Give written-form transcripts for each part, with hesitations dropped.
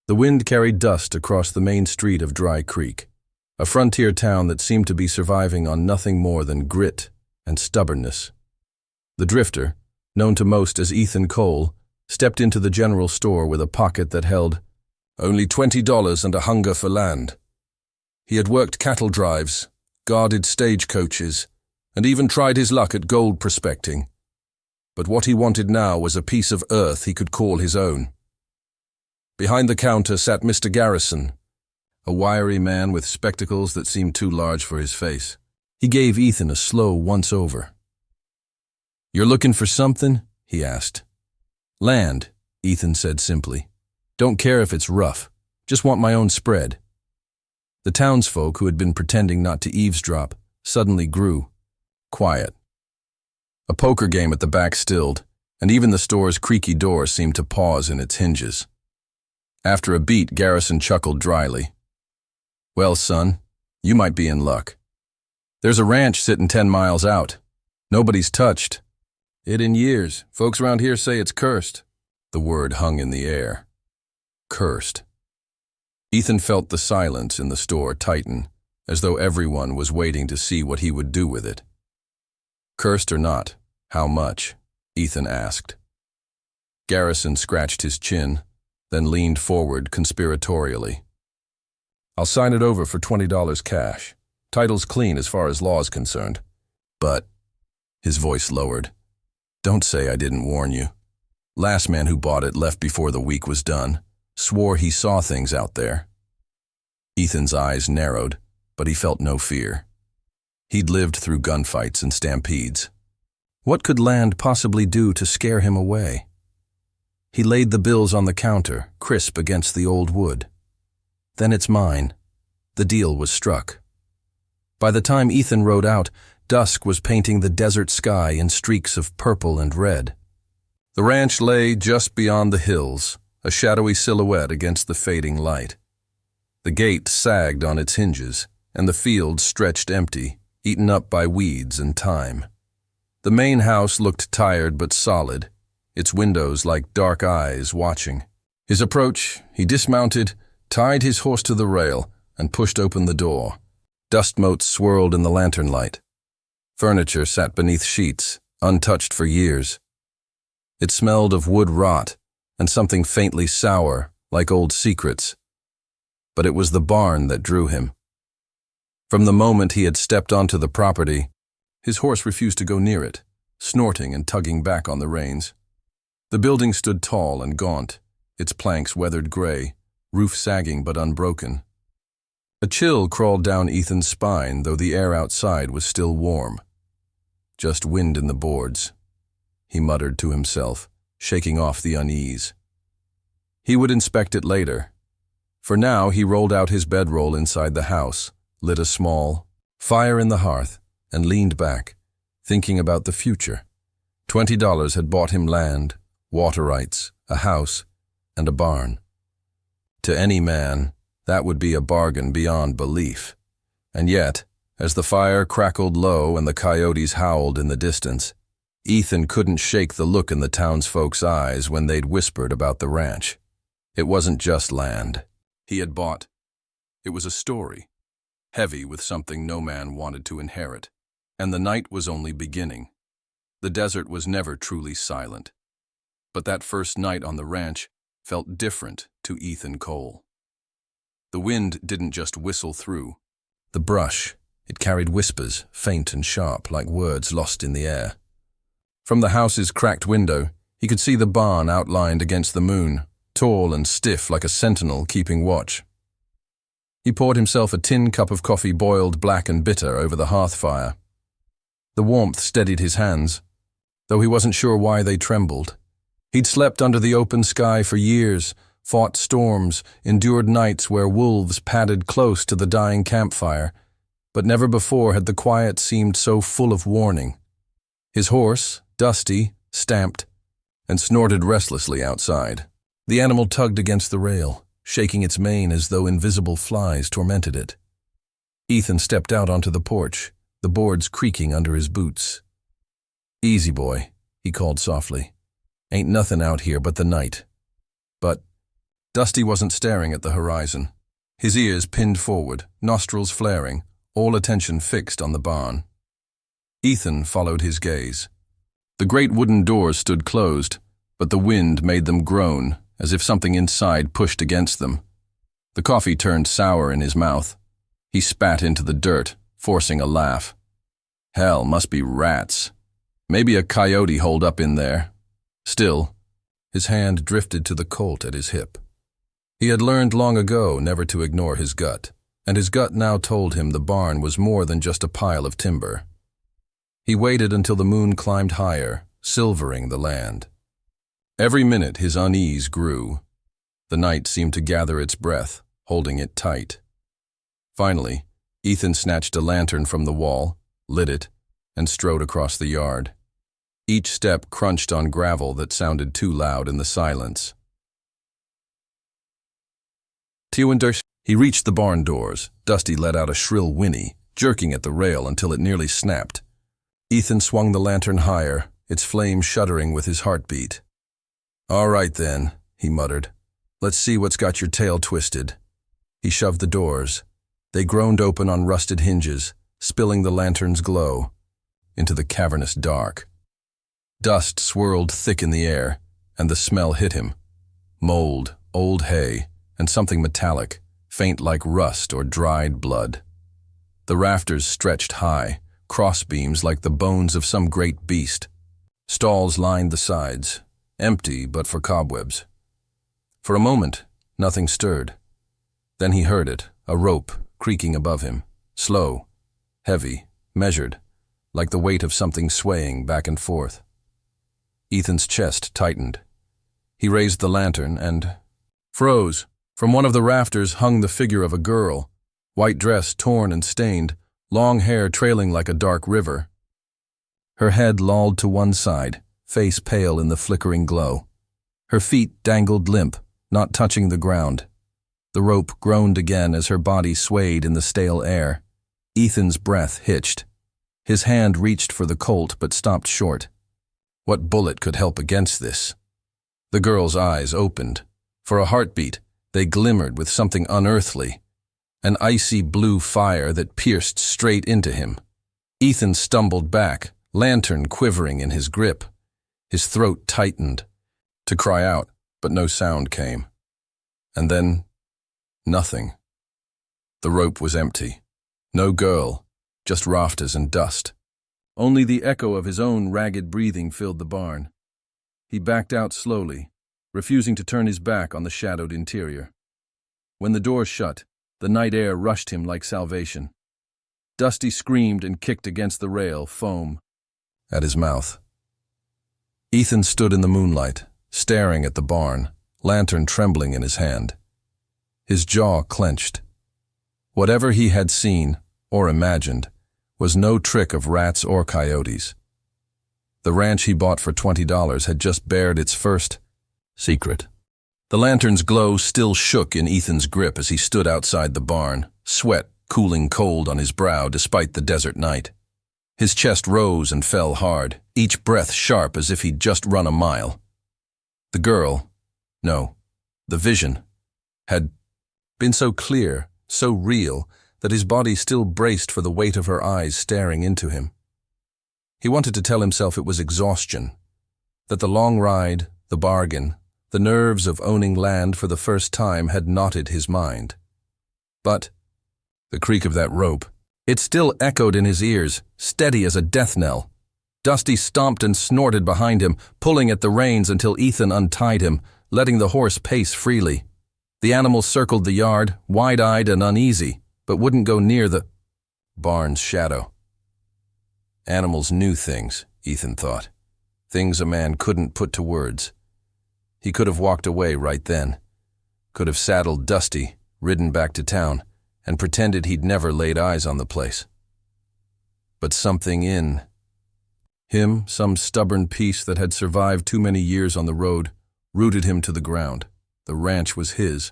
The wind carried dust across the main street of Dry Creek, a frontier town that seemed to be surviving on nothing more than grit and stubbornness. The drifter, known to most as Ethan Cole, stepped into the general store with a pocket that held only $20 and a hunger for land. He had worked cattle drives, guarded stagecoaches, and even tried his luck at gold prospecting. But what he wanted now was a piece of earth he could call his own. Behind the counter sat Mr. Garrison, a wiry man with spectacles that seemed too large for his face. He gave Ethan a slow once-over. "You're looking for something?" he asked. "Land," Ethan said simply. "Don't care if it's rough. Just want my own spread." The townsfolk, who had been pretending not to eavesdrop, suddenly grew quiet. A poker game at the back stilled, and even the store's creaky door seemed to pause in its hinges. After a beat, Garrison chuckled dryly. "Well, son, you might be in luck. There's a ranch sitting 10 miles out. Nobody's touched it in years. Folks around here say it's cursed." The word hung in the air. Cursed. Ethan felt the silence in the store tighten, as though everyone was waiting to see what he would do with it. "Cursed or not, how much?" Ethan asked. Garrison scratched his chin, then leaned forward conspiratorially. "I'll sign it over for $20 cash. Title's clean as far as law's concerned. But," his voice lowered, "don't say I didn't warn you. Last man who bought it left before the week was done. Swore he saw things out there." Ethan's eyes narrowed, but he felt no fear. He'd lived through gunfights and stampedes. What could land possibly do to scare him away? He laid the bills on the counter, crisp against the old wood. "Then it's mine." The deal was struck. By the time Ethan rode out, dusk was painting the desert sky in streaks of purple and red. The ranch lay just beyond the hills, a shadowy silhouette against the fading light. The gate sagged on its hinges, and the field stretched empty, eaten up by weeds and time. The main house looked tired but solid, its windows like dark eyes watching. His approach, he dismounted, tied his horse to the rail, and pushed open the door. Dust motes swirled in the lantern light. Furniture sat beneath sheets, untouched for years. It smelled of wood rot and something faintly sour, like old secrets. But it was the barn that drew him. From the moment he had stepped onto the property, his horse refused to go near it, snorting and tugging back on the reins. The building stood tall and gaunt, its planks weathered gray, roof sagging but unbroken. A chill crawled down Ethan's spine, though the air outside was still warm. Just wind in the boards, he muttered to himself, shaking off the unease. He would inspect it later. For now, he rolled out his bedroll inside the house, lit a small fire in the hearth, and leaned back, thinking about the future. $20 had bought him land, water rights, a house, and a barn. To any man, that would be a bargain beyond belief. And yet, as the fire crackled low and the coyotes howled in the distance, Ethan couldn't shake the look in the townsfolk's eyes when they'd whispered about the ranch. It wasn't just land he had bought. It was a story, heavy with something no man wanted to inherit. And the night was only beginning. The desert was never truly silent. But that first night on the ranch felt different to Ethan Cole. The wind didn't just whistle through. The brush, it carried whispers, faint and sharp, like words lost in the air. From the house's cracked window, he could see the barn outlined against the moon, tall and stiff like a sentinel keeping watch. He poured himself a tin cup of coffee boiled black and bitter over the hearth fire. The warmth steadied his hands, though he wasn't sure why they trembled. He'd slept under the open sky for years, fought storms, endured nights where wolves padded close to the dying campfire, but never before had the quiet seemed so full of warning. His horse, Dusty, stamped and snorted restlessly outside. The animal tugged against the rail, shaking its mane as though invisible flies tormented it. Ethan stepped out onto the porch, the boards creaking under his boots. "Easy, boy," he called softly. "Ain't nothing out here but the night." But Dusty wasn't staring at the horizon. His ears pinned forward, nostrils flaring, all attention fixed on the barn. Ethan followed his gaze. The great wooden doors stood closed, but the wind made them groan, as if something inside pushed against them. The coffee turned sour in his mouth. He spat into the dirt, forcing a laugh. Hell, must be rats. Maybe a coyote holed up in there. Still, his hand drifted to the Colt at his hip. He had learned long ago never to ignore his gut, and his gut now told him the barn was more than just a pile of timber. He waited until the moon climbed higher, silvering the land. Every minute his unease grew. The night seemed to gather its breath, holding it tight. Finally, Ethan snatched a lantern from the wall, lit it, and strode across the yard. Each step crunched on gravel that sounded too loud in the silence. He reached the barn doors. Dusty let out a shrill whinny, jerking at the rail until it nearly snapped. Ethan swung the lantern higher, its flame shuddering with his heartbeat. "All right then," he muttered. "Let's see what's got your tail twisted." He shoved the doors. They groaned open on rusted hinges, spilling the lantern's glow into the cavernous dark. Dust swirled thick in the air, and the smell hit him. Mold, old hay, and something metallic, faint like rust or dried blood. The rafters stretched high, crossbeams like the bones of some great beast. Stalls lined the sides, empty but for cobwebs. For a moment, nothing stirred. Then he heard it, a rope creaking above him, slow, heavy, measured, like the weight of something swaying back and forth. Ethan's chest tightened. He raised the lantern and froze. From one of the rafters hung the figure of a girl, white dress torn and stained, long hair trailing like a dark river. Her head lolled to one side, face pale in the flickering glow. Her feet dangled limp, not touching the ground. The rope groaned again as her body swayed in the stale air. Ethan's breath hitched. His hand reached for the Colt but stopped short. What bullet could help against this? The girl's eyes opened. For a heartbeat, they glimmered with something unearthly, an icy blue fire that pierced straight into him. Ethan stumbled back, lantern quivering in his grip. His throat tightened. To cry out, but no sound came. And then, nothing. The rope was empty. No girl, just rafters and dust. Only the echo of his own ragged breathing filled the barn. He backed out slowly, refusing to turn his back on the shadowed interior. When the door shut, the night air rushed him like salvation. Dusty screamed and kicked against the rail, foam at his mouth. Ethan stood in the moonlight, staring at the barn, lantern trembling in his hand. His jaw clenched. Whatever he had seen, or imagined, was no trick of rats or coyotes. The ranch he bought for $20 had just bared its first secret. The lantern's glow still shook in Ethan's grip as he stood outside the barn, sweat cooling cold on his brow despite the desert night. His chest rose and fell hard, each breath sharp as if he'd just run a mile. The girl, no, the vision, had been so clear, so real, that his body still braced for the weight of her eyes staring into him. He wanted to tell himself it was exhaustion, that the long ride, the bargain, the nerves of owning land for the first time had knotted his mind. But the creak of that rope, it still echoed in his ears, steady as a death knell. Dusty stomped and snorted behind him, pulling at the reins until Ethan untied him, letting the horse pace freely. The animal circled the yard, wide-eyed and uneasy, but wouldn't go near the barn's shadow. Animals knew things, Ethan thought. Things a man couldn't put to words. He could have walked away right then. Could have saddled Dusty, ridden back to town, and pretended he'd never laid eyes on the place. But something in him, some stubborn piece that had survived too many years on the road, rooted him to the ground. The ranch was his.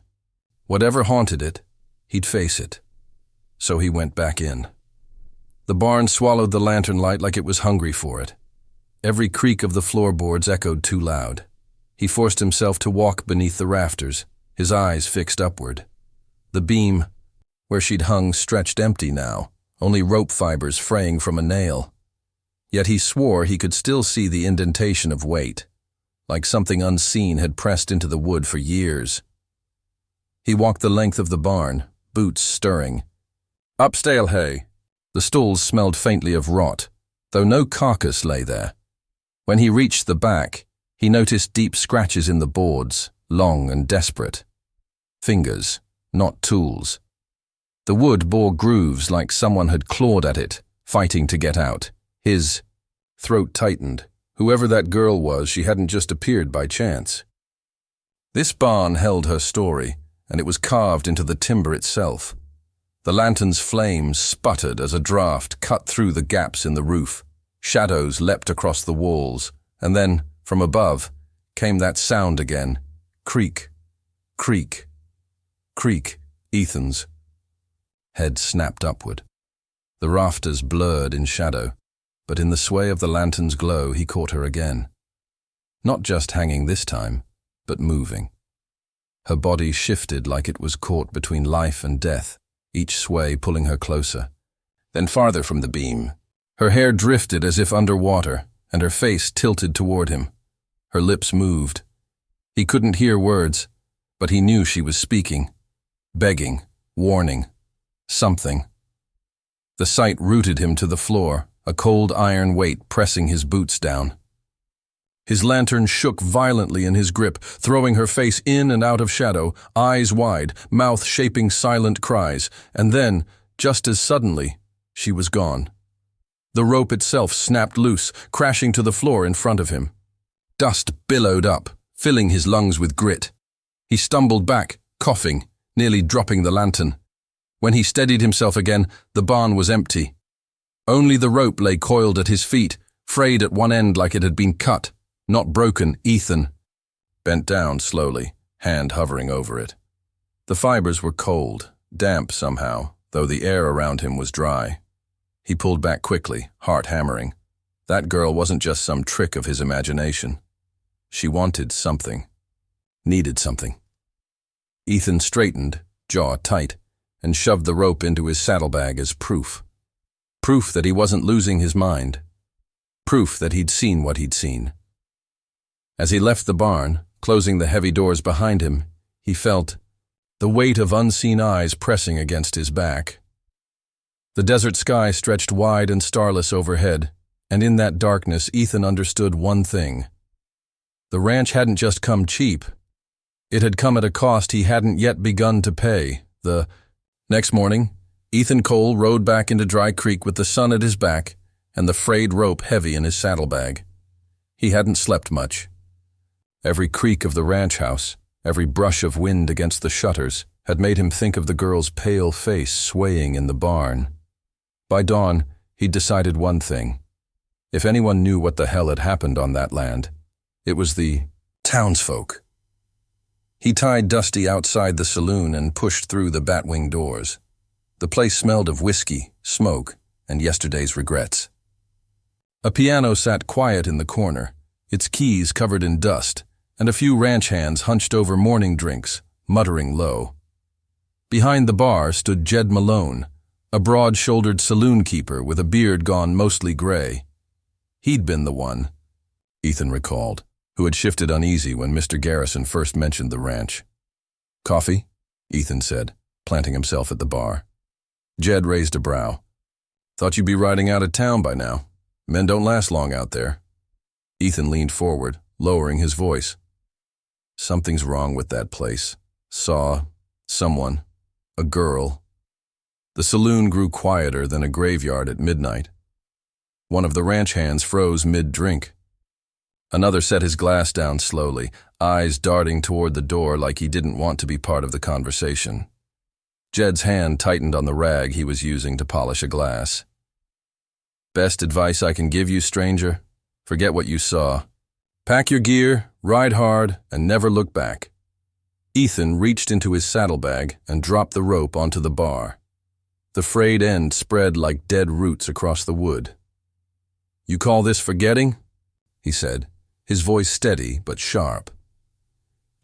Whatever haunted it, he'd face it. So he went back in. The barn swallowed the lantern light like it was hungry for it. Every creak of the floorboards echoed too loud. He forced himself to walk beneath the rafters, his eyes fixed upward. The beam, where she'd hung, stretched empty now, only rope fibers fraying from a nail. Yet he swore he could still see the indentation of weight, like something unseen had pressed into the wood for years. He walked the length of the barn, boots stirring. Up stale hay. The stalls smelled faintly of rot, though no carcass lay there. When he reached the back, he noticed deep scratches in the boards, long and desperate. Fingers, not tools. The wood bore grooves like someone had clawed at it, fighting to get out. His throat tightened. Whoever that girl was, she hadn't just appeared by chance. This barn held her story, and it was carved into the timber itself. The lantern's flames sputtered as a draft cut through the gaps in the roof. Shadows leapt across the walls, and then, from above, came that sound again. Creak, creak, creak. Ethan's head snapped upward. The rafters blurred in shadow, but in the sway of the lantern's glow he caught her again. Not just hanging this time, but moving. Her body shifted like it was caught between life and death, each sway pulling her closer. Then farther from the beam. Her hair drifted as if underwater, and her face tilted toward him. Her lips moved. He couldn't hear words, but he knew she was speaking, begging, warning, something. The sight rooted him to the floor, a cold iron weight pressing his boots down. His lantern shook violently in his grip, throwing her face in and out of shadow, eyes wide, mouth shaping silent cries, and then, just as suddenly, she was gone. The rope itself snapped loose, crashing to the floor in front of him. Dust billowed up, filling his lungs with grit. He stumbled back, coughing, nearly dropping the lantern. When he steadied himself again, the barn was empty. Only the rope lay coiled at his feet, frayed at one end like it had been cut, not broken. Ethan bent down slowly, hand hovering over it. The fibers were cold, damp somehow, though the air around him was dry. He pulled back quickly, heart hammering. That girl wasn't just some trick of his imagination. She wanted something, needed something. Ethan straightened, jaw tight, and shoved the rope into his saddlebag as proof. Proof that he wasn't losing his mind. Proof that he'd seen what he'd seen. As he left the barn, closing the heavy doors behind him, he felt the weight of unseen eyes pressing against his back. The desert sky stretched wide and starless overhead, and in that darkness Ethan understood one thing. The ranch hadn't just come cheap. It had come at a cost he hadn't yet begun to pay. The next morning, Ethan Cole rode back into Dry Creek with the sun at his back and the frayed rope heavy in his saddlebag. He hadn't slept much. Every creak of the ranch house, every brush of wind against the shutters, had made him think of the girl's pale face swaying in the barn. By dawn, he'd decided one thing. If anyone knew what the hell had happened on that land, it was the townsfolk. He tied Dusty outside the saloon and pushed through the batwing doors. The place smelled of whiskey, smoke, and yesterday's regrets. A piano sat quiet in the corner, its keys covered in dust, and a few ranch hands hunched over morning drinks, muttering low. Behind the bar stood Jed Malone, a broad-shouldered saloon keeper with a beard gone mostly gray. He'd been the one, Ethan recalled, who had shifted uneasy when Mr. Garrison first mentioned the ranch. "Coffee?" Ethan said, planting himself at the bar. Jed raised a brow. "Thought you'd be riding out of town by now. Men don't last long out there." Ethan leaned forward, lowering his voice. "Something's wrong with that place. Saw someone, a girl." The saloon grew quieter than a graveyard at midnight. One of the ranch hands froze mid-drink. Another set his glass down slowly, eyes darting toward the door like he didn't want to be part of the conversation. Jed's hand tightened on the rag he was using to polish a glass. "Best advice I can give you, stranger? Forget what you saw. Pack your gear, ride hard, and never look back." Ethan reached into his saddlebag and dropped the rope onto the bar. The frayed end spread like dead roots across the wood. "You call this forgetting?" he said, his voice steady but sharp.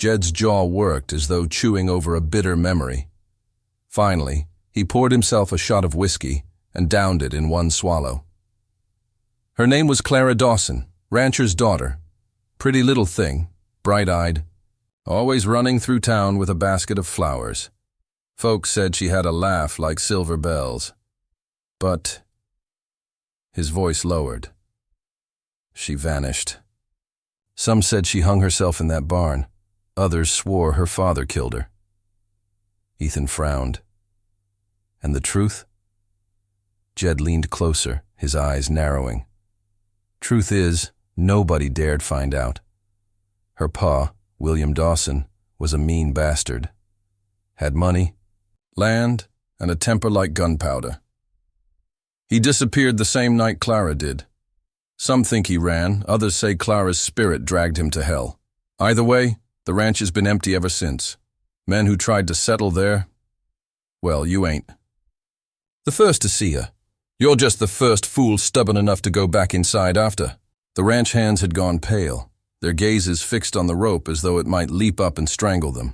Jed's jaw worked as though chewing over a bitter memory. Finally, he poured himself a shot of whiskey and downed it in one swallow. Her name was Clara Dawson, rancher's daughter. Pretty little thing, bright-eyed, always running through town with a basket of flowers. Folks said she had a laugh like silver bells. But his voice lowered. She vanished. Some said she hung herself in that barn. Others swore her father killed her. Ethan frowned. And the truth? Jed leaned closer, his eyes narrowing. Truth is, nobody dared find out. Her pa, William Dawson, was a mean bastard. Had money, land, and a temper like gunpowder. He disappeared the same night Clara did. Some think he ran, others say Clara's spirit dragged him to hell. Either way, the ranch has been empty ever since. Men who tried to settle there, well, you ain't the first to see her. You're just the first fool stubborn enough to go back inside after. The ranch hands had gone pale, their gazes fixed on the rope as though it might leap up and strangle them.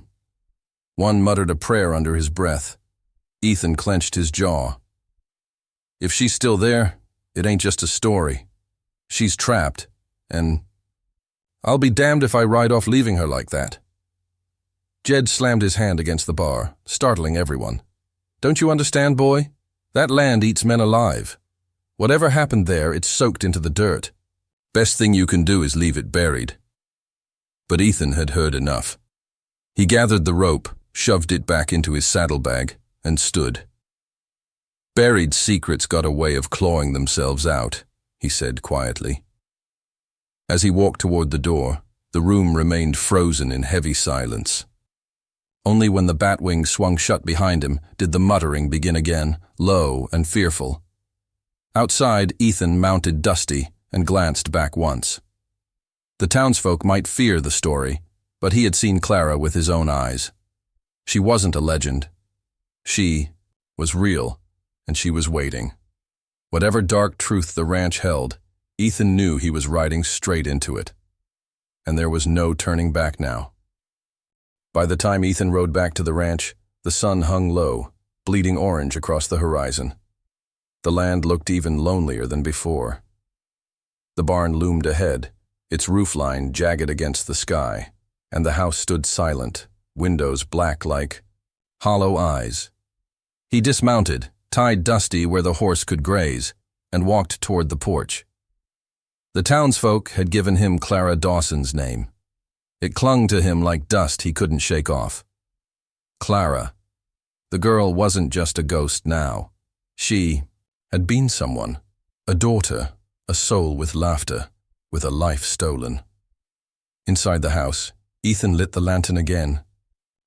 One muttered a prayer under his breath. Ethan clenched his jaw. If she's still there, it ain't just a story. She's trapped, and I'll be damned if I ride off leaving her like that. Jed slammed his hand against the bar, startling everyone. Don't you understand, boy? That land eats men alive. Whatever happened there, it's soaked into the dirt. Best thing you can do is leave it buried. But Ethan had heard enough. He gathered the rope, shoved it back into his saddlebag, and stood. Buried secrets got a way of clawing themselves out, he said quietly. As he walked toward the door, the room remained frozen in heavy silence. Only when the batwing swung shut behind him did the muttering begin again, low and fearful. Outside, Ethan mounted Dusty and glanced back once. The townsfolk might fear the story, but he had seen Clara with his own eyes. She wasn't a legend. She was real, and she was waiting. Whatever dark truth the ranch held, Ethan knew he was riding straight into it. And there was no turning back now. By the time Ethan rode back to the ranch, the sun hung low, bleeding orange across the horizon. The land looked even lonelier than before. The barn loomed ahead, its roofline jagged against the sky, and the house stood silent, windows black like hollow eyes. He dismounted, tied Dusty where the horse could graze, and walked toward the porch. The townsfolk had given him Clara Dawson's name. It clung to him like dust he couldn't shake off. Clara. The girl wasn't just a ghost now. She had been someone, a daughter, a soul with laughter, with a life stolen. Inside the house, Ethan lit the lantern again.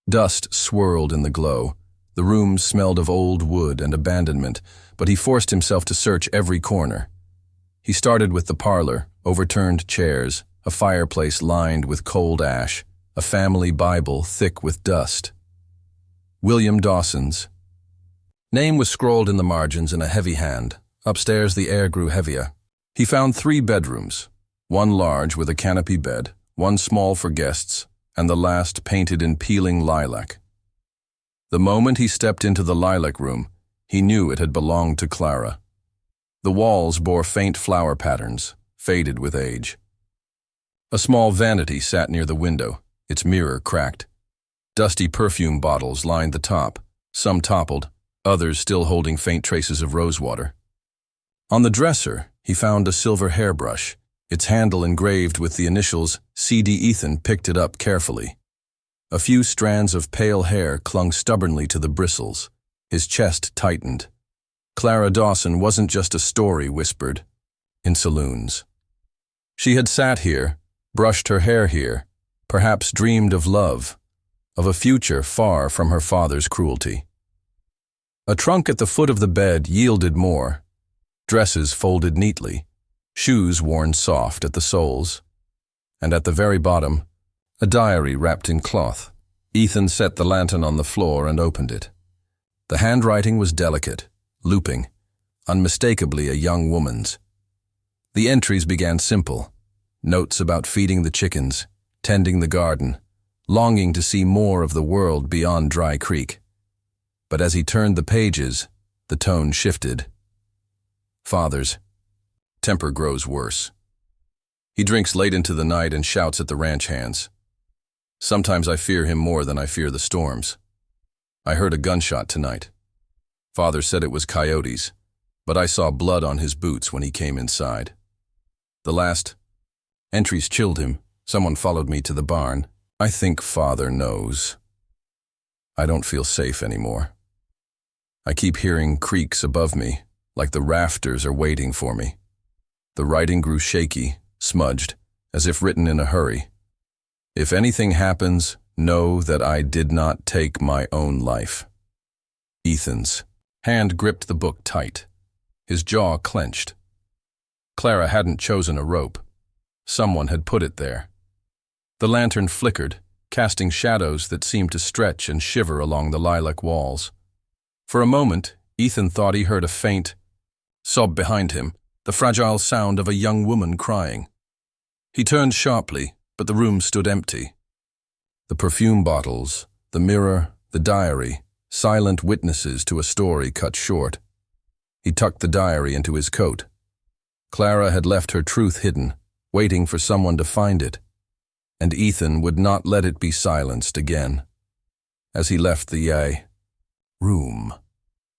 Dust swirled in the glow. The room smelled of old wood and abandonment, but he forced himself to search every corner. He started with the parlor, overturned chairs, a fireplace lined with cold ash, a family Bible thick with dust. William Dawson's name was scrawled in the margins in a heavy hand. Upstairs the air grew heavier. He found 3 bedrooms, one large with a canopy bed, one small for guests, and the last painted in peeling lilac. The moment he stepped into the lilac room, he knew it had belonged to Clara. The walls bore faint flower patterns, faded with age. A small vanity sat near the window, its mirror cracked. Dusty perfume bottles lined the top, some toppled, others still holding faint traces of rosewater. On the dresser, he found a silver hairbrush, its handle engraved with the initials C.D. Ethan picked it up carefully. A few strands of pale hair clung stubbornly to the bristles. His chest tightened. Clara Dawson wasn't just a story whispered in saloons. She had sat here, brushed her hair here, perhaps dreamed of love, of a future far from her father's cruelty. A trunk at the foot of the bed yielded more. Dresses folded neatly, shoes worn soft at the soles, and at the very bottom, a diary wrapped in cloth. Ethan set the lantern on the floor and opened it. The handwriting was delicate, looping, unmistakably a young woman's. The entries began simple. Notes about feeding the chickens, tending the garden, longing to see more of the world beyond Dry Creek. But as he turned the pages, the tone shifted. Father's temper grows worse. He drinks late into the night and shouts at the ranch hands. Sometimes I fear him more than I fear the storms. I heard a gunshot tonight. Father said it was coyotes, but I saw blood on his boots when he came inside. The last entries chilled him. Someone followed me to the barn. I think Father knows. I don't feel safe anymore. I keep hearing creaks above me, like the rafters are waiting for me. The writing grew shaky, smudged, as if written in a hurry. If anything happens, know that I did not take my own life. Ethan's hand gripped the book tight. His jaw clenched. Clara hadn't chosen a rope. Someone had put it there. The lantern flickered, casting shadows that seemed to stretch and shiver along the lilac walls. For a moment, Ethan thought he heard a faint sob behind him, the fragile sound of a young woman crying. He turned sharply, but the room stood empty. The perfume bottles, the mirror, the diary, silent witnesses to a story cut short. He tucked the diary into his coat. Clara had left her truth hidden, waiting for someone to find it, and Ethan would not let it be silenced again. As he left the room,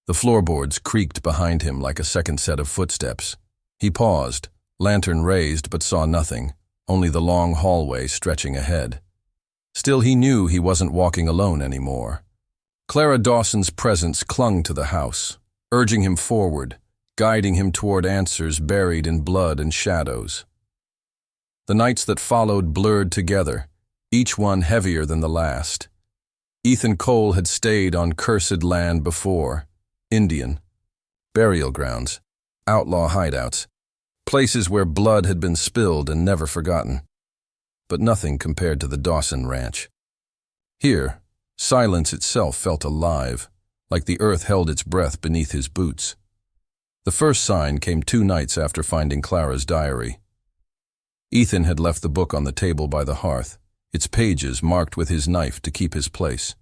the floorboards creaked behind him like a second set of footsteps. He paused, lantern raised, but saw nothing, only the long hallway stretching ahead. Still, he knew he wasn't walking alone anymore. Clara Dawson's presence clung to the house, urging him forward, guiding him toward answers buried in blood and shadows. The nights that followed blurred together, each one heavier than the last. Ethan Cole had stayed on cursed land before, Indian, burial grounds, outlaw hideouts, places where blood had been spilled and never forgotten. But nothing compared to the Dawson Ranch. Here, silence itself felt alive, like the earth held its breath beneath his boots. The first sign came 2 nights after finding Clara's diary. Ethan had left the book on the table by the hearth, its pages marked with his knife to keep his place.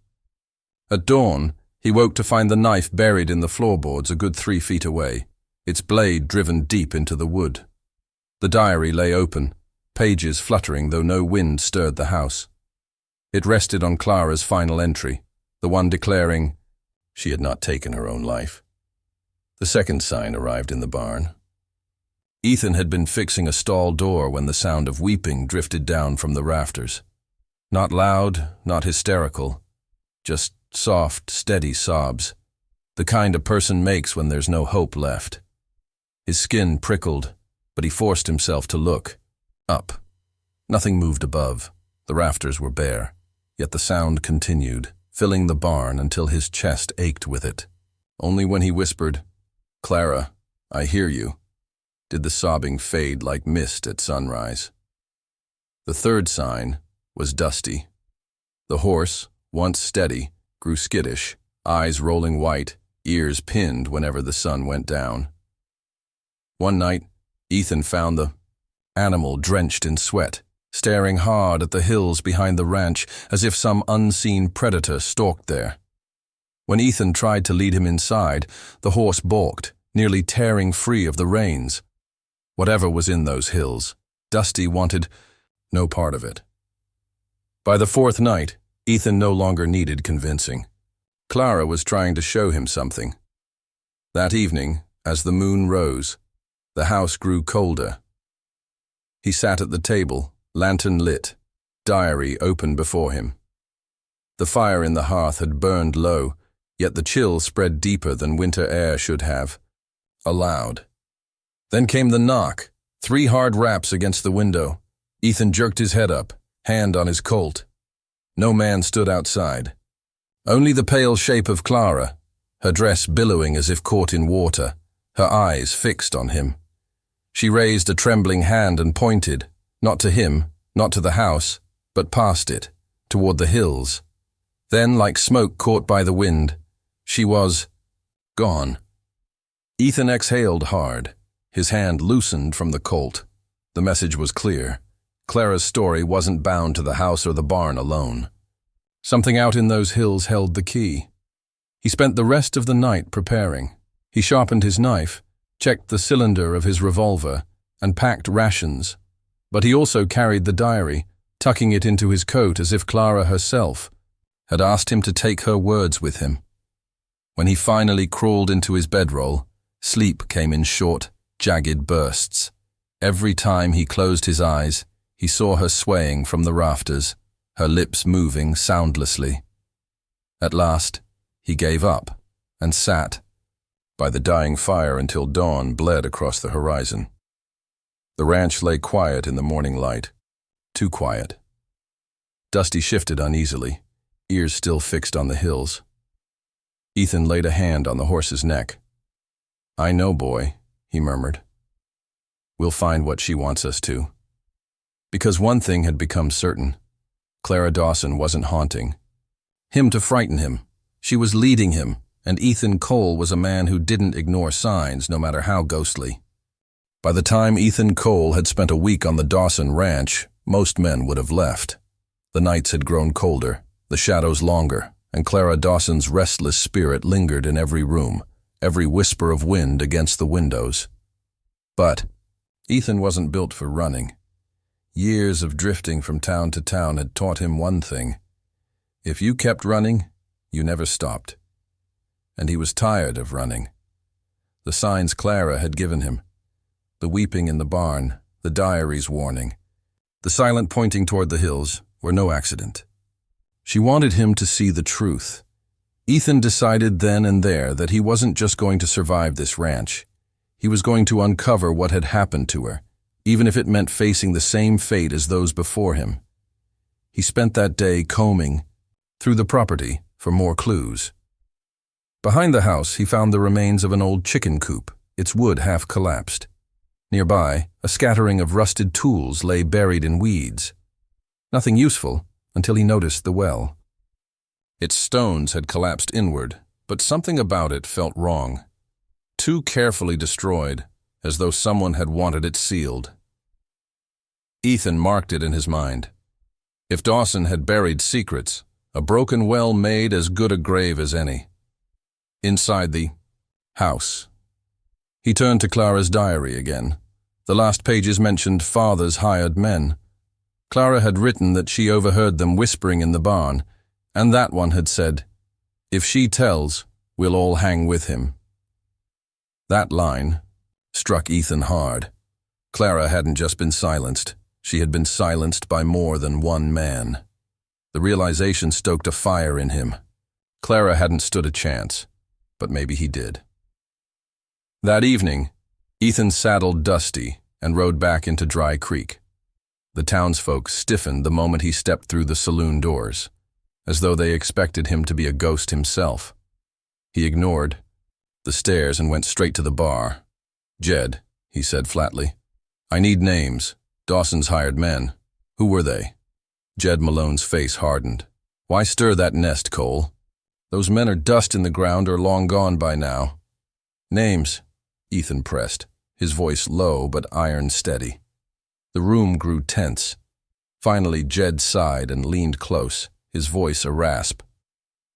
At dawn, he woke to find the knife buried in the floorboards a good 3 feet away, its blade driven deep into the wood. The diary lay open, pages fluttering though no wind stirred the house. It rested on Clara's final entry, the one declaring she had not taken her own life. The second sign arrived in the barn. Ethan had been fixing a stall door when the sound of weeping drifted down from the rafters. Not loud, not hysterical, just soft, steady sobs, the kind a person makes when there's no hope left. His skin prickled, but he forced himself to look up. Nothing moved above. The rafters were bare, yet the sound continued, filling the barn until his chest ached with it. Only when he whispered, "Clara, I hear you," did the sobbing fade like mist at sunrise. The third sign was Dusty. The horse, once steady, grew skittish, eyes rolling white, ears pinned whenever the sun went down. One night, Ethan found the animal drenched in sweat, staring hard at the hills behind the ranch as if some unseen predator stalked there. When Ethan tried to lead him inside, the horse balked, nearly tearing free of the reins. Whatever was in those hills, Dusty wanted no part of it. By the 4th night, Ethan no longer needed convincing. Clara was trying to show him something. That evening, as the moon rose, the house grew colder. He sat at the table, lantern lit, diary open before him. The fire in the hearth had burned low, yet the chill spread deeper than winter air should have. Aloud. Then came the knock, 3 hard raps against the window. Ethan jerked his head up, hand on his Colt. No man stood outside. Only the pale shape of Clara, her dress billowing as if caught in water, her eyes fixed on him. She raised a trembling hand and pointed, not to him, not to the house, but past it, toward the hills. Then, like smoke caught by the wind, she was gone. Ethan exhaled hard. His hand loosened from the Colt. The message was clear. Clara's story wasn't bound to the house or the barn alone. Something out in those hills held the key. He spent the rest of the night preparing. He sharpened his knife, checked the cylinder of his revolver, and packed rations. But he also carried the diary, tucking it into his coat as if Clara herself had asked him to take her words with him. When he finally crawled into his bedroll, sleep came in short, jagged bursts. Every time he closed his eyes, he saw her swaying from the rafters, her lips moving soundlessly. At last, he gave up and sat by the dying fire until dawn bled across the horizon. The ranch lay quiet in the morning light, too quiet. Dusty shifted uneasily, ears still fixed on the hills. Ethan laid a hand on the horse's neck. "I know, boy," he murmured. "We'll find what she wants us to." Because one thing had become certain. Clara Dawson wasn't haunting him to frighten him. She was leading him, and Ethan Cole was a man who didn't ignore signs, no matter how ghostly. By the time Ethan Cole had spent a week on the Dawson ranch, most men would have left. The nights had grown colder, the shadows longer, and Clara Dawson's restless spirit lingered in every room, every whisper of wind against the windows. But Ethan wasn't built for running. Years of drifting from town to town had taught him one thing. If you kept running, you never stopped. And he was tired of running. The signs Clara had given him, the weeping in the barn, the diary's warning, the silent pointing toward the hills, were no accident. She wanted him to see the truth. Ethan decided then and there that he wasn't just going to survive this ranch. He was going to uncover what had happened to her, even if it meant facing the same fate as those before him. He spent that day combing through the property for more clues. Behind the house, he found the remains of an old chicken coop, its wood half collapsed. Nearby, a scattering of rusted tools lay buried in weeds. Nothing useful until he noticed the well. Its stones had collapsed inward, but something about it felt wrong. Too carefully destroyed, as though someone had wanted it sealed. Ethan marked it in his mind. If Dawson had buried secrets, a broken well made as good a grave as any. Inside the house. He turned to Clara's diary again. The last pages mentioned father's hired men. Clara had written that she overheard them whispering in the barn, and that one had said, "If she tells, we'll all hang with him." That line struck Ethan hard. Clara hadn't just been silenced. She had been silenced by more than one man. The realization stoked a fire in him. Clara hadn't stood a chance, but maybe he did. That evening, Ethan saddled Dusty and rode back into Dry Creek. The townsfolk stiffened the moment he stepped through the saloon doors, as though they expected him to be a ghost himself. He ignored the stairs and went straight to the bar. "Jed," he said flatly. "I need names. Dawson's hired men. Who were they?" Jed Malone's face hardened. "Why stir that nest, Cole? Those men are dust in the ground or long gone by now." "Names," Ethan pressed, his voice low but iron steady. The room grew tense. Finally, Jed sighed and leaned close, his voice a rasp.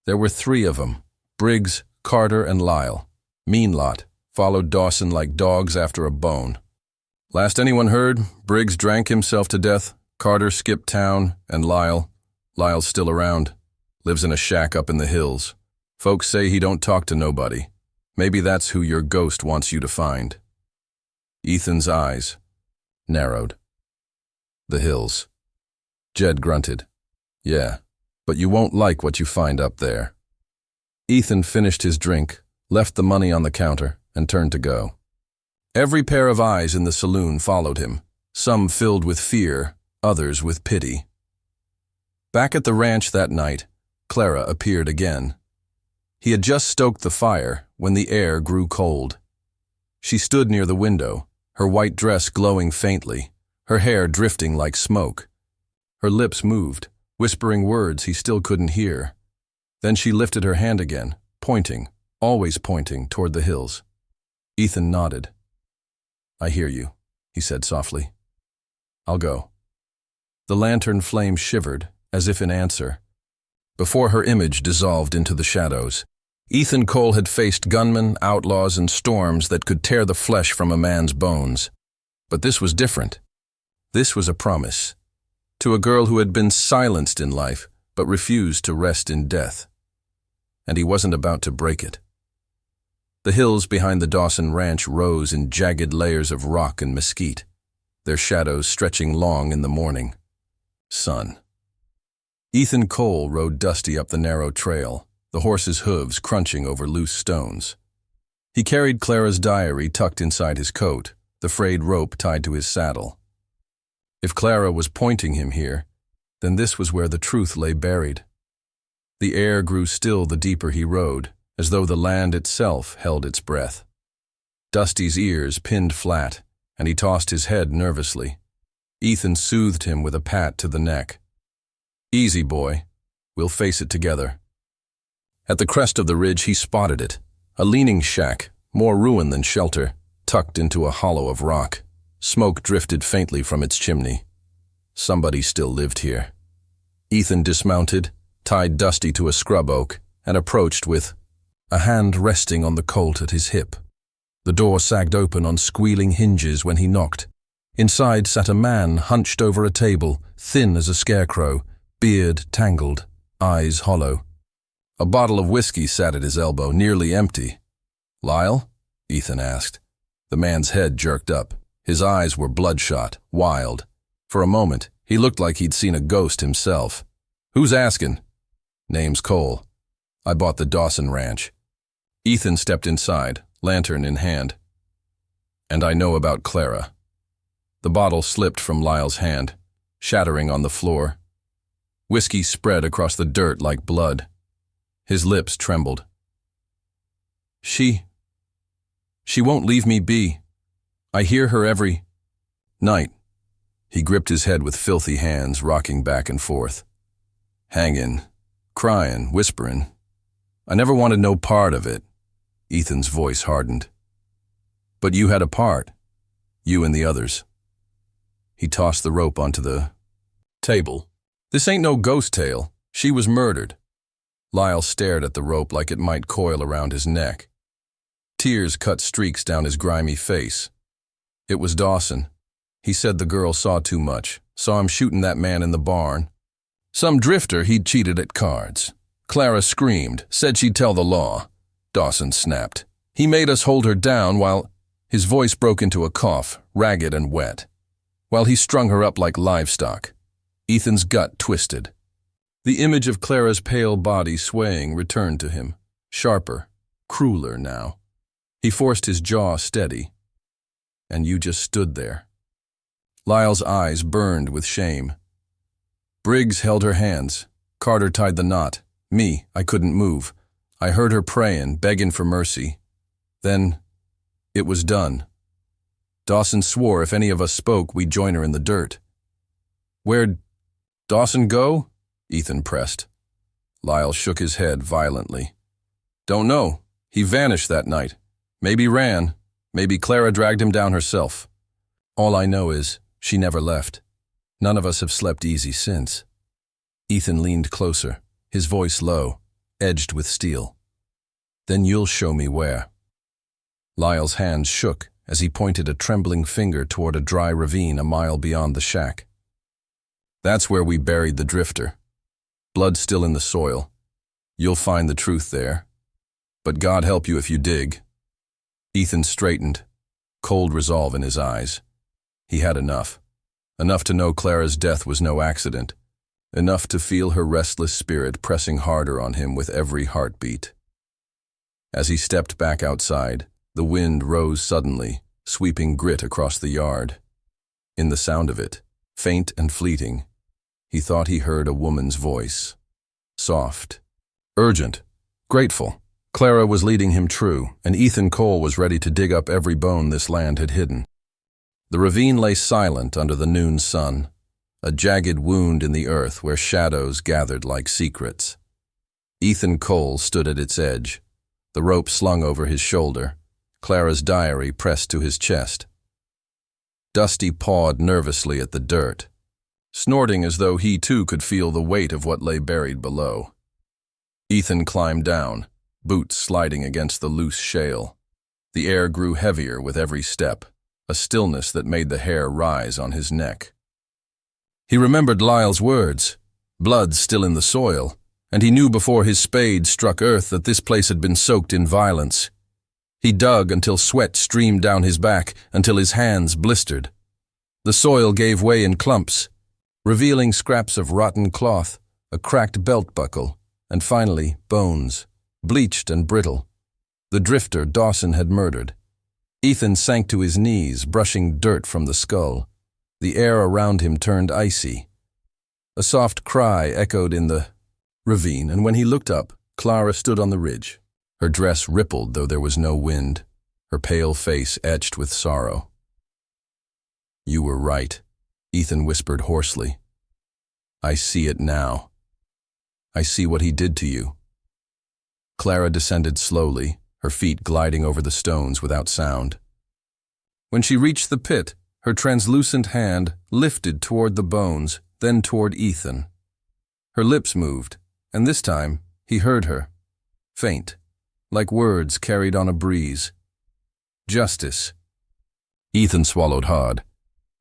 "There were 3 of them, Briggs, Carter, and Lyle. Mean lot, followed Dawson like dogs after a bone. Last anyone heard, Briggs drank himself to death, Carter skipped town, and Lyle's still around. Lives in a shack up in the hills. Folks say he don't talk to nobody. Maybe that's who your ghost wants you to find." Ethan's eyes narrowed. "The hills." Jed grunted. "Yeah, but you won't like what you find up there." Ethan finished his drink, left the money on the counter, and turned to go. Every pair of eyes in the saloon followed him, some filled with fear, others with pity. Back at the ranch that night, Clara appeared again. He had just stoked the fire when the air grew cold. She stood near the window, her white dress glowing faintly, her hair drifting like smoke. Her lips moved, whispering words he still couldn't hear. Then she lifted her hand again, pointing, always pointing toward the hills. Ethan nodded. "I hear you," he said softly. "I'll go." The lantern flame shivered, as if in answer. before her image dissolved into the shadows. Ethan Cole had faced gunmen, outlaws, and storms that could tear the flesh from a man's bones. But this was different. This was a promise. To a girl who had been silenced in life, but refused to rest in death. And he wasn't about to break it. The hills behind the Dawson ranch rose in jagged layers of rock and mesquite, their shadows stretching long in the morning sun. Ethan Cole rode Dusty up the narrow trail, the horse's hooves crunching over loose stones. He carried Clara's diary tucked inside his coat, the frayed rope tied to his saddle. If Clara was pointing him here, then this was where the truth lay buried. The air grew still the deeper he rode, as though the land itself held its breath. Dusty's ears pinned flat, and he tossed his head nervously. Ethan soothed him with a pat to the neck. "Easy, boy. We'll face it together." At the crest of the ridge he spotted it, a leaning shack, more ruin than shelter, tucked into a hollow of rock. Smoke drifted faintly from its chimney. Somebody still lived here. Ethan dismounted, tied Dusty to a scrub oak, and approached with a hand resting on the colt at his hip. The door sagged open on squealing hinges when he knocked. Inside sat a man hunched over a table, thin as a scarecrow, beard tangled, eyes hollow. A bottle of whiskey sat at his elbow, nearly empty. "Lyle?" Ethan asked. The man's head jerked up. His eyes were bloodshot, wild. For a moment, he looked like he'd seen a ghost himself. "Who's asking?" "Name's Cole. I bought the Dawson ranch." Ethan stepped inside, lantern in hand. "And I know about Clara." The bottle slipped from Lyle's hand, shattering on the floor. Whiskey spread across the dirt like blood. His lips trembled. She won't leave me be. I hear her every night." He gripped his head with filthy hands, rocking back and forth. "Hanging, crying, whispering. I never wanted no part of it." Ethan's voice hardened. "But you had a part. You and the others." He tossed the rope onto the table. "This ain't no ghost tale. She was murdered." Lyle stared at the rope like it might coil around his neck. Tears cut streaks down his grimy face. It was Dawson. He said the girl saw too much, saw him shooting that man in the barn. Some drifter he'd cheated at cards. Clara screamed, said she'd tell the law. Dawson snapped. He made us hold her down while his voice broke into a cough, ragged and wet, while he strung her up like livestock. Ethan's gut twisted. The image of Clara's pale body swaying returned to him, sharper, crueler now. He forced his jaw steady. "And you just stood there." Lyle's eyes burned with shame. Briggs held her hands. Carter tied the knot. Me, I couldn't move. I heard her praying, begging for mercy. Then, it was done. Dawson swore if any of us spoke, we'd join her in the dirt. "Where'd Dawson go?" Ethan pressed. Lyle shook his head violently. "Don't know. He vanished that night. Maybe ran. Maybe Clara dragged him down herself. All I know is she never left. None of us have slept easy since." Ethan leaned closer, his voice low, edged with steel. "Then you'll show me where." Lyle's hands shook as he pointed a trembling finger toward a dry ravine a mile beyond the shack. "That's where we buried the drifter. Blood still in the soil. You'll find the truth there. But God help you if you dig." Ethan straightened, cold resolve in his eyes. He had enough. Enough to know Clara's death was no accident. Enough to feel her restless spirit pressing harder on him with every heartbeat. As he stepped back outside, the wind rose suddenly, sweeping grit across the yard. In the sound of it, faint and fleeting, he thought he heard a woman's voice. Soft, urgent, grateful. Clara was leading him true, and Ethan Cole was ready to dig up every bone this land had hidden. The ravine lay silent under the noon sun, a jagged wound in the earth where shadows gathered like secrets. Ethan Cole stood at its edge, the rope slung over his shoulder, Clara's diary pressed to his chest. Dusty pawed nervously at the dirt, snorting as though he too could feel the weight of what lay buried below. Ethan climbed down, boots sliding against the loose shale. The air grew heavier with every step, a stillness that made the hair rise on his neck. He remembered Lyle's words, blood still in the soil, and he knew before his spade struck earth that this place had been soaked in violence. He dug until sweat streamed down his back, until his hands blistered. The soil gave way in clumps, revealing scraps of rotten cloth, a cracked belt buckle, and finally bones, bleached and brittle. The drifter Dawson had murdered. Ethan sank to his knees, brushing dirt from the skull. The air around him turned icy. A soft cry echoed in the ravine, and when he looked up, Clara stood on the ridge. Her dress rippled though there was no wind, her pale face etched with sorrow. "You were right," Ethan whispered hoarsely. "I see it now. I see what he did to you." Clara descended slowly, her feet gliding over the stones without sound. When she reached the pit, her translucent hand lifted toward the bones, then toward Ethan. Her lips moved, and this time he heard her, faint, like words carried on a breeze. "Justice." Ethan swallowed hard.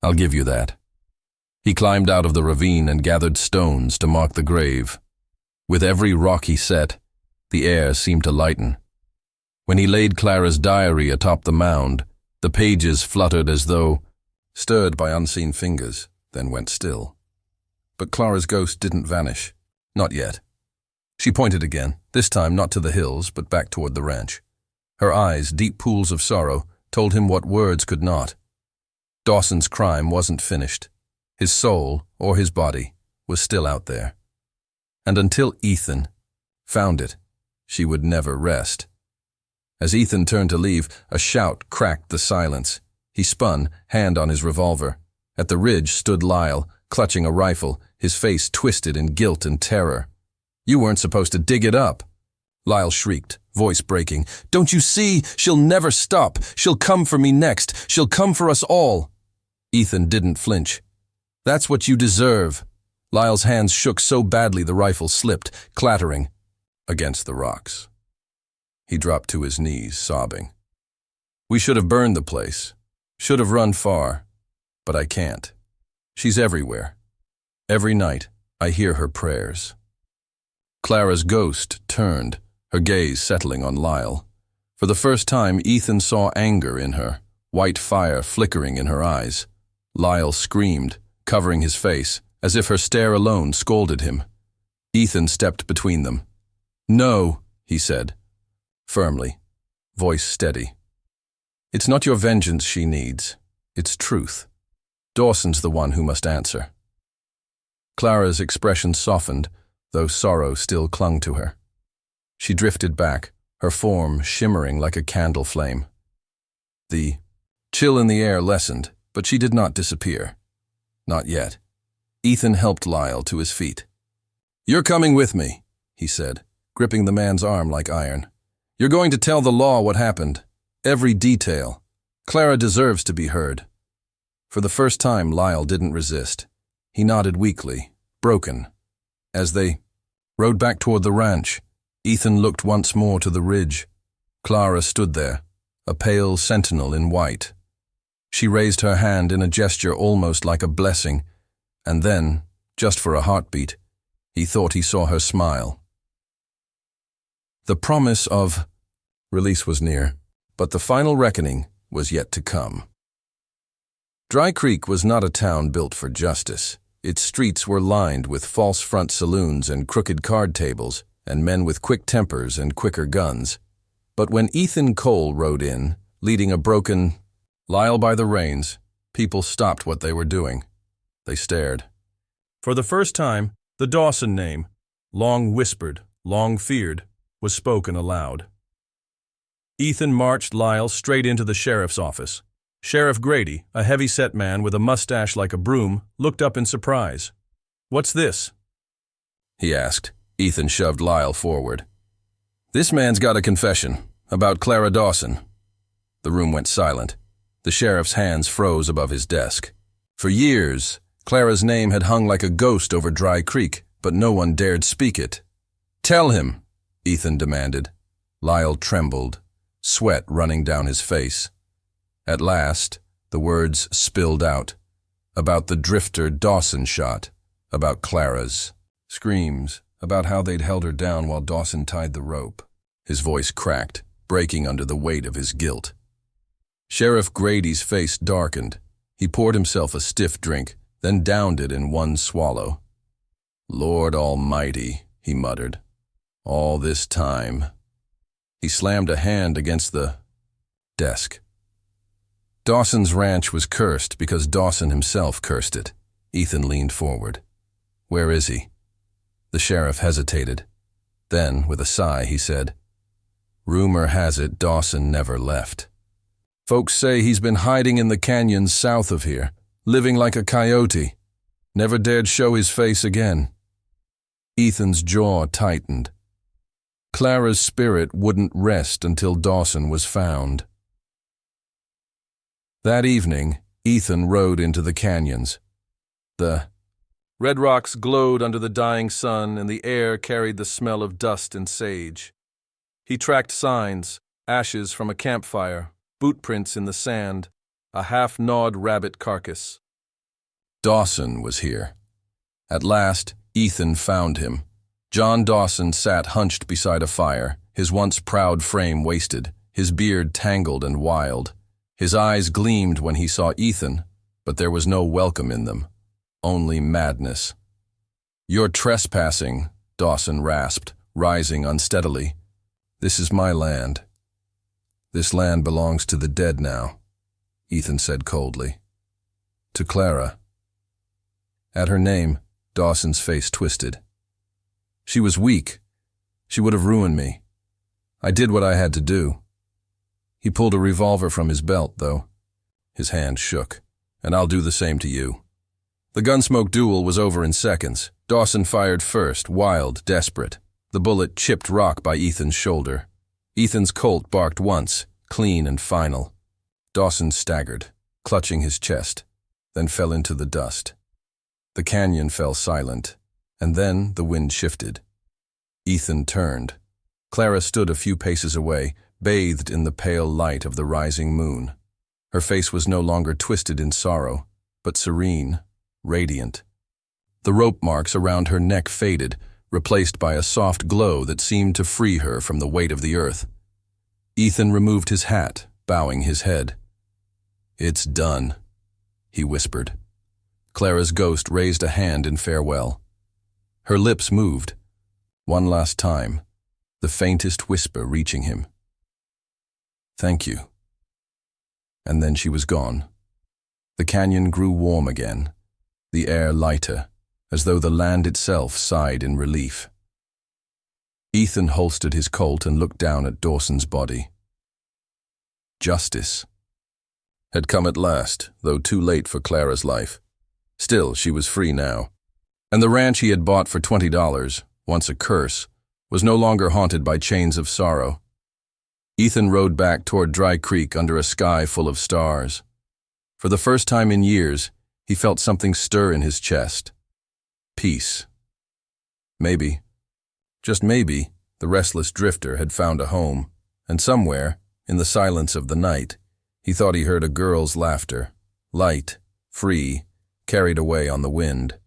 "I'll give you that." He climbed out of the ravine and gathered stones to mark the grave. With every rock he set, the air seemed to lighten. When he laid Clara's diary atop the mound, the pages fluttered as though stirred by unseen fingers, then went still. But Clara's ghost didn't vanish. Not yet. She pointed again, this time not to the hills, but back toward the ranch. Her eyes, deep pools of sorrow, told him what words could not. Dawson's crime wasn't finished. His soul, or his body, was still out there. And until Ethan found it, she would never rest. As Ethan turned to leave, a shout cracked the silence. He spun, hand on his revolver. At the ridge stood Lyle, clutching a rifle, his face twisted in guilt and terror. "You weren't supposed to dig it up." Lyle shrieked, voice breaking. "Don't you see? She'll never stop. She'll come for me next. She'll come for us all." Ethan didn't flinch. "That's what you deserve." Lyle's hands shook so badly the rifle slipped, clattering against the rocks. He dropped to his knees, sobbing. "We should have burned the place. Should have run far. But I can't. She's everywhere. Every night, I hear her prayers." Clara's ghost turned, her gaze settling on Lyle. For the first time, Ethan saw anger in her, white fire flickering in her eyes. Lyle screamed, covering his face, as if her stare alone scolded him. Ethan stepped between them. "No," he said, firmly, voice steady. "It's not your vengeance she needs. It's truth. Dawson's the one who must answer." Clara's expression softened, though sorrow still clung to her. She drifted back, her form shimmering like a candle flame. The chill in the air lessened, but she did not disappear. Not yet. Ethan helped Lyle to his feet. "You're coming with me," he said, gripping the man's arm like iron. "You're going to tell the law what happened. Every detail. Clara deserves to be heard." For the first time, Lyle didn't resist. He nodded weakly, broken. As they rode back toward the ranch, Ethan looked once more to the ridge. Clara stood there, a pale sentinel in white. She raised her hand in a gesture almost like a blessing, and then, just for a heartbeat, he thought he saw her smile. The promise of release was near, but the final reckoning was yet to come. Dry Creek was not a town built for justice. Its streets were lined with false front saloons and crooked card tables, and men with quick tempers and quicker guns. But when Ethan Cole rode in, leading a broken Lyle by the reins, people stopped what they were doing. They stared. For the first time, the Dawson name, long whispered, long feared, was spoken aloud. Ethan marched Lyle straight into the sheriff's office. Sheriff Grady, a heavy-set man with a mustache like a broom, looked up in surprise. "What's this?" he asked. Ethan shoved Lyle forward. "This man's got a confession about Clara Dawson." The room went silent. The sheriff's hands froze above his desk. For years, Clara's name had hung like a ghost over Dry Creek, but no one dared speak it. "Tell him," Ethan demanded. Lyle trembled, sweat running down his face. At last, the words spilled out. About the drifter Dawson shot, about Clara's screams, about how they'd held her down while Dawson tied the rope. His voice cracked, breaking under the weight of his guilt. Sheriff Grady's face darkened. He poured himself a stiff drink, then downed it in one swallow. "Lord Almighty," he muttered. "All this time." He slammed a hand against the desk. Dawson's ranch was cursed because Dawson himself cursed it. Ethan leaned forward. "Where is he?" The sheriff hesitated. Then, with a sigh, he said, "Rumor has it Dawson never left. Folks say he's been hiding in the canyons south of here, living like a coyote. Never dared show his face again." Ethan's jaw tightened. Clara's spirit wouldn't rest until Dawson was found. That evening, Ethan rode into the canyons. The red rocks glowed under the dying sun, and the air carried the smell of dust and sage. He tracked signs, ashes from a campfire, bootprints in the sand, a half-gnawed rabbit carcass. Dawson was here. At last, Ethan found him. John Dawson sat hunched beside a fire, his once proud frame wasted, his beard tangled and wild. His eyes gleamed when he saw Ethan, but there was no welcome in them, only madness. "You're trespassing," Dawson rasped, rising unsteadily. "This is my land." "This land belongs to the dead now," Ethan said coldly. "To Clara." At her name, Dawson's face twisted. "She was weak. She would have ruined me. I did what I had to do." He pulled a revolver from his belt, though. His hand shook. "And I'll do the same to you." The gunsmoke duel was over in seconds. Dawson fired first, wild, desperate. The bullet chipped rock by Ethan's shoulder. Ethan's Colt barked once, clean and final. Dawson staggered, clutching his chest, then fell into the dust. The canyon fell silent, and then the wind shifted. Ethan turned. Clara stood a few paces away, bathed in the pale light of the rising moon. Her face was no longer twisted in sorrow, but serene, radiant. The rope marks around her neck faded, replaced by a soft glow that seemed to free her from the weight of the earth. Ethan removed his hat, bowing his head. "It's done," he whispered. Clara's ghost raised a hand in farewell. Her lips moved. One last time, the faintest whisper reaching him. "Thank you." And then she was gone. The canyon grew warm again, the air lighter, as though the land itself sighed in relief. Ethan holstered his Colt and looked down at Dawson's body. Justice had come at last, though too late for Clara's life. Still, she was free now. And the ranch he had bought for $20, once a curse, was no longer haunted by chains of sorrow. Ethan rode back toward Dry Creek under a sky full of stars. For the first time in years, he felt something stir in his chest. Peace. Maybe, just maybe, the restless drifter had found a home, and somewhere, in the silence of the night, he thought he heard a girl's laughter, light, free, carried away on the wind.